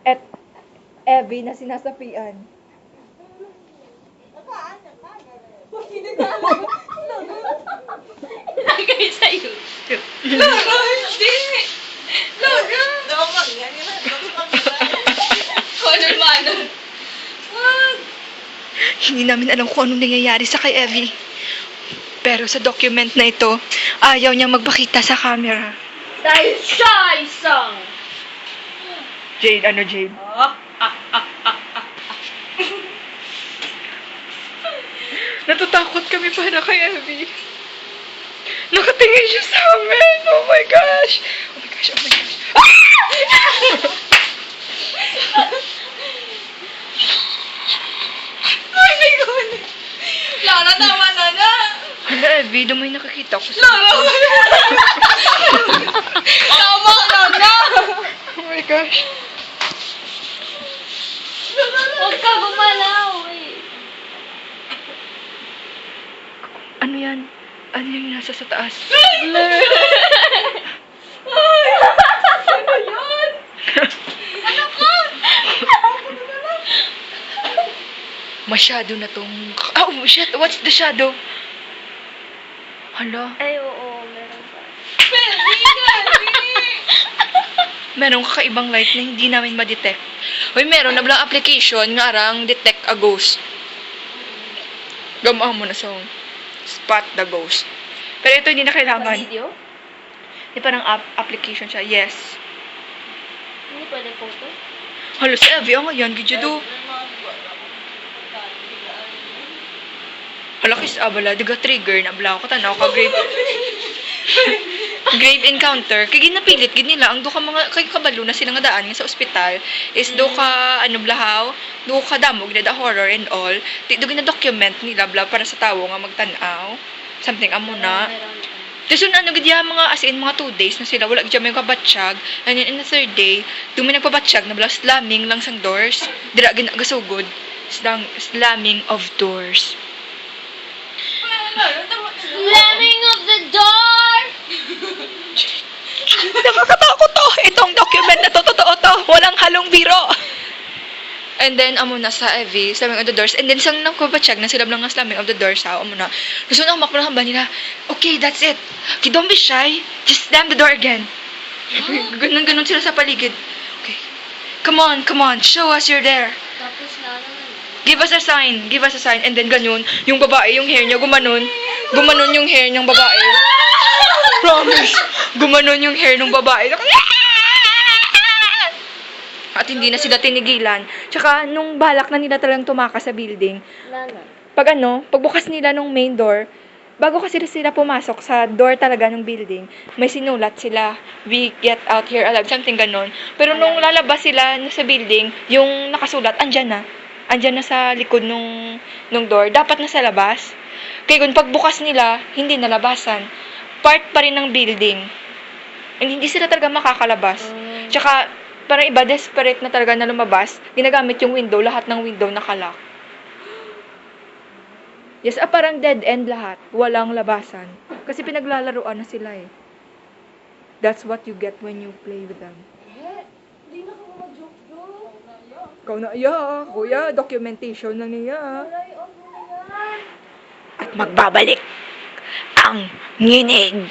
At Evie na sinasapian. Lagay sa YouTube. Lolo, hindi! Lolo! Color-manor. Wag! Hindi namin alam kung anong nangyayari sa kay Evie. Pero sa document na ito, ayaw niya magpakita sa camera. Dahil siya isang... Jade, ano Jade? Natatakot kami para kay Evie. Nakatingin siya sa amin. Oh my gosh. Oh my gosh, oh my gosh. Ay, my God! Lara, tama na na! Hala, Evie, doon may nakakita ko sa... Lara! Tama na na! Oh my gosh. Huwag ka gumalaw eh. Ano yan? Ano yung nasa sa taas? Ay! Ano yun? Ano ka? Masyado na tong... Oh, shit! What's the shadow? Hala. Ay, oo. Meron pa. Merong kakaibang light na hindi namin ma-detect. Uy, meron na bilang application nga arang detect a ghost. Gamahan mo na sa spot the ghost. Pero ito hindi na kailangan. Video? Hindi parang application siya. Yes. Hindi pwede photo? Hala, si Evie, ang ngayon, gidyo do. Hala, kis abala, diga trigger na bala ko tanaw ka grave. Grave encounter. Kaya ginapilit, gid nila, ang do ka mga, kay kabalo na sila nga daan nga sa ospital, is do ka, ano blahaw, do ka damog na the horror and all, do gina-document nila, bla, para sa tao nga magtanaw. Something amo na. Tapos yun, ano, gid mga, as in, mga 2 days na sila, wala gid may kabatsyag, and then in the 3rd day, do may nagpabatsyag na bla, slamming lang sang doors, dira ginagasugod, slamming of doors. Slamming of the door! Nakakatakot to! Itong document na to, totoo to! Walang halong biro! And then, amo na sa Evie, slamming of the doors. And then, sang nagpabatsyag na sila lang nga slamming of the doors, amo na. Gusto na makapalahan ba nila, okay, that's it. Okay, don't be shy. Just slam the door again. Ganun sila sa paligid. Okay. Come on. Show us you're there. Tapos na naman. Give us a sign. And then, ganyan, yung babae, yung hair niya, gumanon yung hair ng babae. Promise. Gumanon yung hair ng babae. At hindi na sila tinigilan. Tsaka, nung balak na nila talagang tumakas sa building, pagbukas nila nung main door, bago kasi sila pumasok sa door talaga ng building, may sinulat sila, we get out here alive, something ganon. Pero nung lalabas sila sa building, yung nakasulat, andyan na sa likod nung door. Dapat na sa labas. Kaya kung pagbukas nila, hindi nalabasan. Part pa rin ng building. And hindi sila talaga makakalabas. Tsaka, parang iba, desperate na talaga na lumabas. Ginagamit yung window, lahat ng window nakalock. Yes, parang dead end lahat. Walang labasan. Kasi pinaglalaruan na sila eh. That's what you get when you play with them. Hindi na ako mag-joke-joke. Ikaw na iya, kuya, documentation lang niya. Off mo na yan. At magbabalik ang nginig.